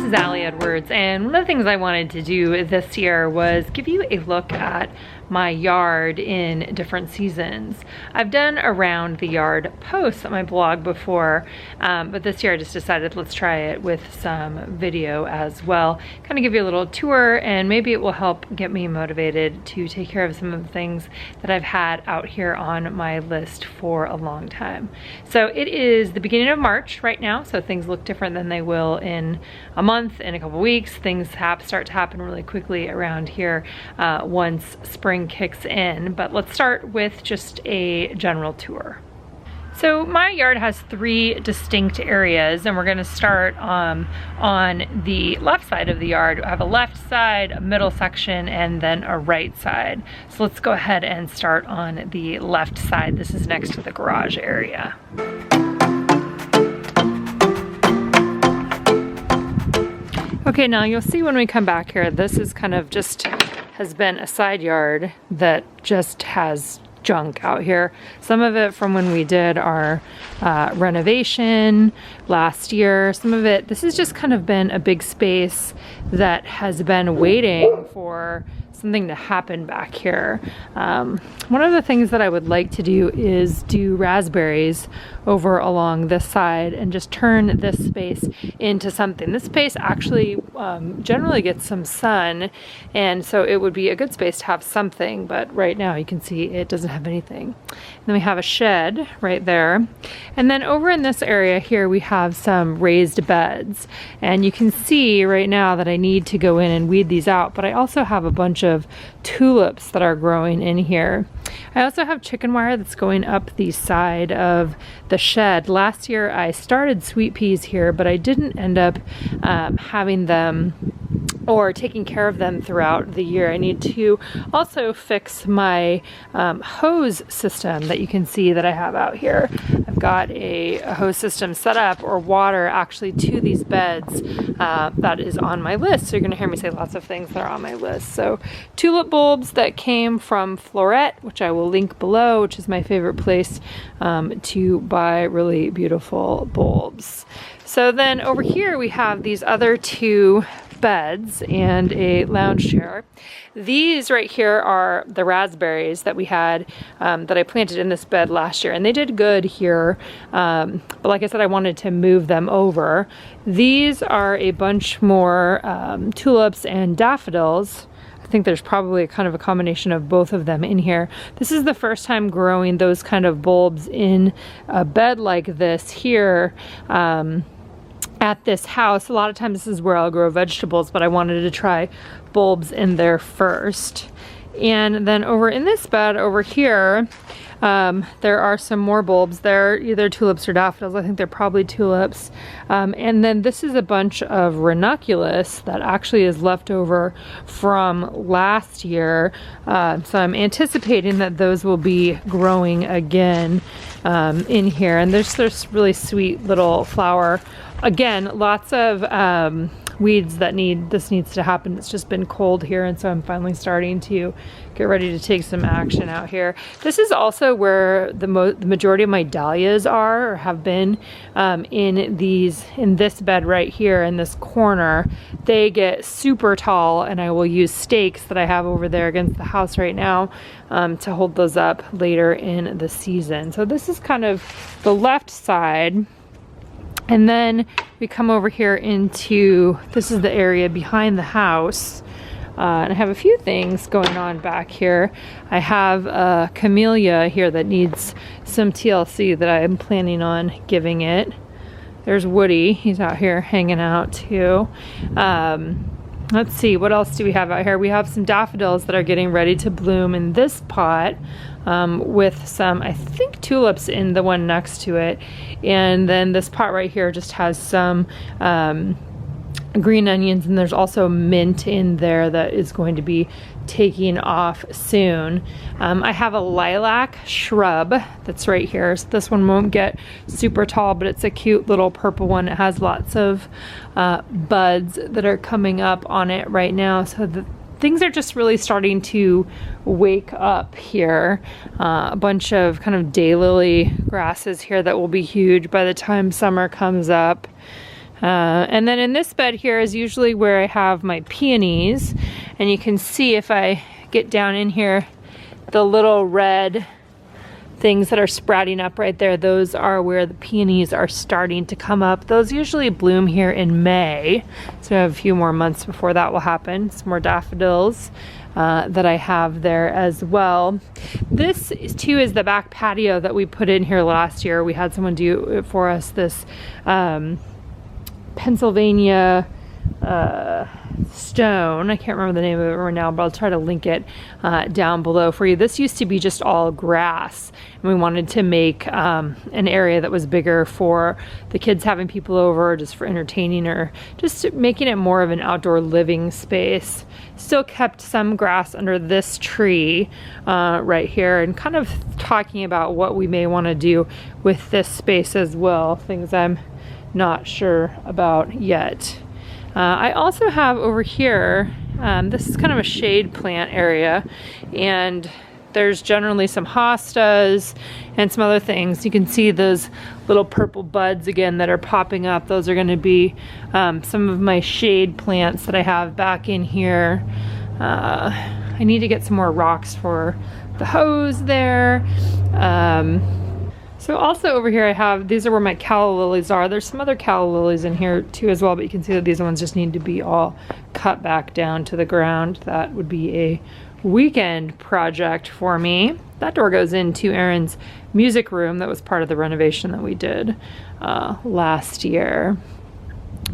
is Allie Edwards, and one of the things I wanted to do this year was give you a look at my yard in different seasons. I've done around the yard posts on my blog before, but this year I just decided let's try it with some video as well. Kind of give you a little tour, and maybe it will help get me motivated to take care of some of the things that I've had out here on my list for a long time. So it is the beginning of March right now, so things look different than they will in a month, in a couple weeks. Things start to happen really quickly around here once spring kicks in, but let's start with just a general tour. So my yard has 3 distinct areas, and we're going to start on the left side of the yard. I have a left side, a middle section, and then a right side. So let's go ahead and start on the left side. This is next to the garage area. Okay, now you'll see when we come back here, this is kind of just has been a side yard that just has junk out here. Some of it from when we did our renovation last year. Some of it, this has just kind of been a big space that has been waiting for something to happen back here. One of the things that I would like to do is do raspberries over along this side and just turn this space into something. This space actually generally gets some sun, and so it would be a good space to have something, but right now you can see it doesn't have anything. And then we have a shed right there. And then over in this area here we have some raised beds, and you can see right now that I need to go in and weed these out, but I also have a bunch of tulips that are growing in here. I also have chicken wire that's going up the side of the shed. Last year I started sweet peas here, but I didn't end up having them or taking care of them throughout the year. I need to also fix my hose system that you can see that I have out here. I've got a hose system set up, or water actually, to these beds that is on my list. So you're gonna hear me say lots of things that are on my list. So tulip bulbs that came from Floret, which I will link below, which is my favorite place to buy really beautiful bulbs. So then over here we have these other 2 beds and a lounge chair. These right here are the raspberries that we had that I planted in this bed last year, and they did good here, but like I said, I wanted to move them over. These are a bunch more tulips and daffodils. I think there's probably kind of a combination of both of them in here. This is the first time growing those kind of bulbs in a bed like this here at this house. A lot of times this is where I'll grow vegetables, but I wanted to try bulbs in there first. And then over in this bed over here, there are some more bulbs. They're either tulips or daffodils. I think they're probably tulips. And then this is a bunch of ranunculus that actually is left over from last year. So I'm anticipating that those will be growing again in here. And there's this really sweet little flower. Again, lots of weeds that this needs to happen. It's just been cold here, and so I'm finally starting to get ready to take some action out here. This is also where the majority of my dahlias are, or have been, in this bed right here in this corner. They get super tall, and I will use stakes that I have over there against the house right now to hold those up later in the season. So this is kind of the left side. And then we come over here into, this is the area behind the house. And I have a few things going on back here. I have a camellia here that needs some TLC that I'm planning on giving it. There's Woody, he's out here hanging out too. Let's see, what else do we have out here? We have some daffodils that are getting ready to bloom in this pot, with some, I think, tulips in the one next to it. And then this pot right here just has some green onions, and there's also mint in there that is going to be taking off soon. I have a lilac shrub that's right here. So this one won't get super tall, but it's a cute little purple one. It has lots of buds that are coming up on it right now. So things are just really starting to wake up here. A bunch of kind of daylily grasses here that will be huge by the time summer comes up. And then in this bed here is usually where I have my peonies. And you can see if I get down in here, the little red things that are sprouting up right there, those are where the peonies are starting to come up. Those usually bloom here in May, so I have a few more months before that will happen. Some more daffodils that I have there as well. This too is the back patio that we put in here last year. We had someone do it for us, this Pennsylvania stone. I can't remember the name of it right now, but I'll try to link it down below for you. This used to be just all grass, and we wanted to make an area that was bigger for the kids having people over, just for entertaining, or just making it more of an outdoor living space. Still kept some grass under this tree right here, and kind of talking about what we may want to do with this space as well, things I'm not sure about yet. I also have over here, this is kind of a shade plant area, and there's generally some hostas and some other things. You can see those little purple buds again that are popping up. Those are going to be some of my shade plants that I have back in here. I need to get some more rocks for the hose there. So also over here I have, these are where my calla lilies are. There's some other calla lilies in here too as well, but you can see that these ones just need to be all cut back down to the ground. That would be a weekend project for me. That door goes into Aaron's music room. That was part of the renovation that we did last year.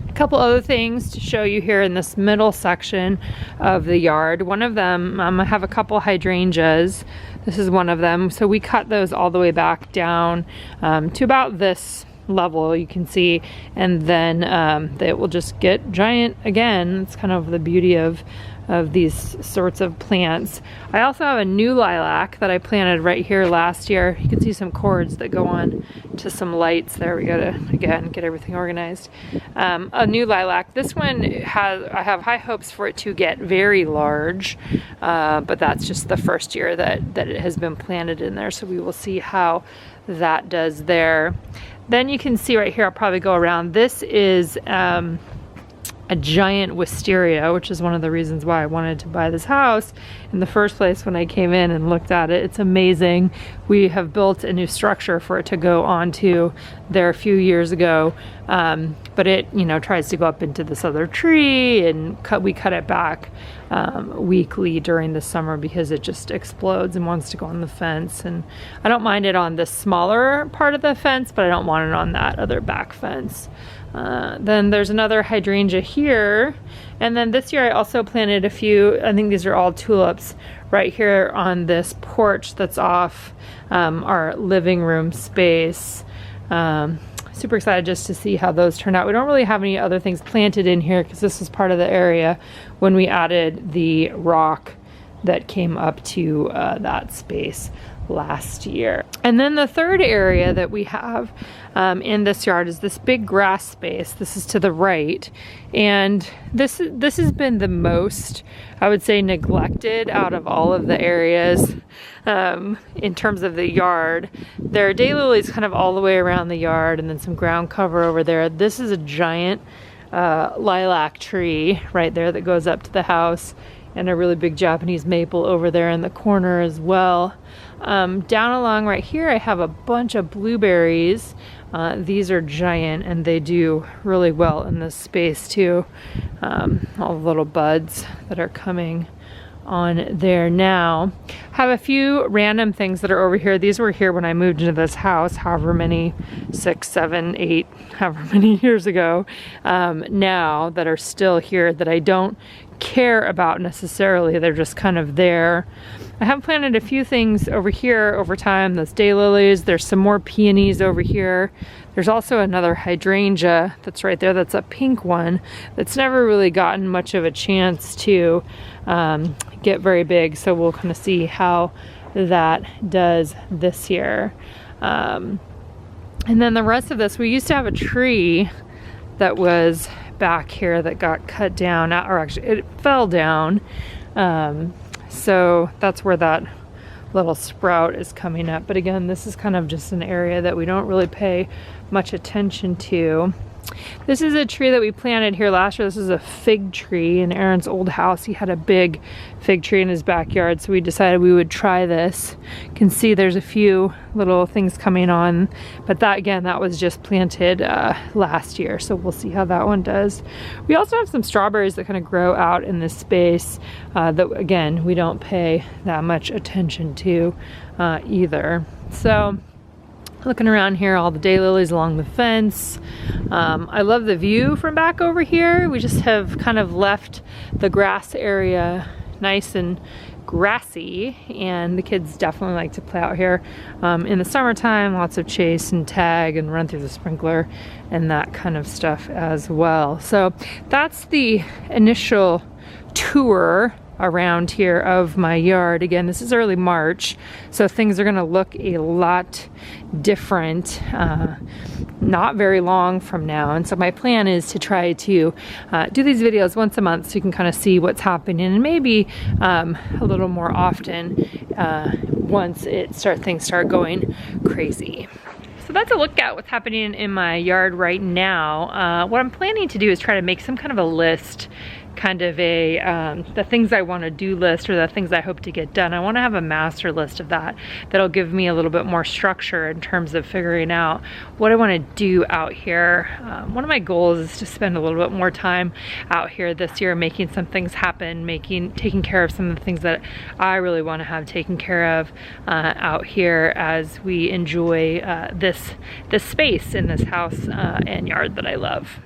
A couple other things to show you here in this middle section of the yard. One of them, I have a couple hydrangeas. This is one of them. So we cut those all the way back down to about this level, you can see, and then they will just get giant again. It's kind of the beauty of these sorts of plants. I also have a new lilac that I planted right here last year. You can see some cords that go on to some lights there. We gotta, again, get everything organized. A new lilac. This one I have high hopes for it to get very large, but that's just the first year that it has been planted in there, so we will see how that does there. Then you can see right here, I'll probably go around. This is a giant wisteria, which is one of the reasons why I wanted to buy this house in the first place when I came in and looked at it. It's amazing. We have built a new structure for it to go onto there a few years ago, but it, you know, tries to go up into this other tree, and we cut it back weekly during the summer because it just explodes and wants to go on the fence. And I don't mind it on the smaller part of the fence, but I don't want it on that other back fence. Then there's another hydrangea here, and then this year I also planted a few, I think these are all tulips, right here on this porch that's off our living room space. Super excited just to see how those turn out. We don't really have any other things planted in here because this is part of the area when we added the rock that came up to that space last year. And then the third area that we have in this yard is this big grass space. This is to the right, and this has been the most, I would say, neglected out of all of the areas in terms of the yard. There are daylilies kind of all the way around the yard, and then some ground cover over there. This is a giant lilac tree right there that goes up to the house, and a really big Japanese maple over there in the corner as well. Down along right here I have a bunch of blueberries. These are giant, and they do really well in this space too. All the little buds that are coming on there now. Have a few random things that are over here. These were here when I moved into this house, however many, 6, 7, 8, however many years ago now, that are still here that I don't care about necessarily. They're just kind of there. I have planted a few things over here over time. Those daylilies. There's some more peonies over here. There's also another hydrangea that's right there. That's a pink one that's never really gotten much of a chance to get very big. So we'll kind of see how that does this year. And then the rest of this, we used to have a tree that was back here that got cut down, or actually it fell down. So that's where that little sprout is coming up. But again, this is kind of just an area that we don't really pay much attention to. This is a tree that we planted here last year. This is a fig tree in Aaron's old house. He had a big fig tree in his backyard, so we decided we would try this. You can see there's a few little things coming on, but that, again, that was just planted last year, so we'll see how that one does. We also have some strawberries that kind of grow out in this space that, again, we don't pay that much attention to either. So looking around here, all the daylilies along the fence. I love the view from back over here. We just have kind of left the grass area nice and grassy, and the kids definitely like to play out here in the summertime. Lots of chase and tag and run through the sprinkler and that kind of stuff as well. So that's the initial tour around here of my yard. Again, this is early March, so things are gonna look a lot different not very long from now. And so my plan is to try to do these videos once a month so you can kind of see what's happening, and maybe a little more often once things start going crazy. So that's a look at what's happening in my yard right now. What I'm planning to do is try to make some kind of a list, kind of a the things I want to do list, or the things I hope to get done. I want to have a master list of that that'll give me a little bit more structure in terms of figuring out what I want to do out here. One of my goals is to spend a little bit more time out here this year, making some things happen, taking care of some of the things that I really want to have taken care of out here as we enjoy this space in this house and yard that I love.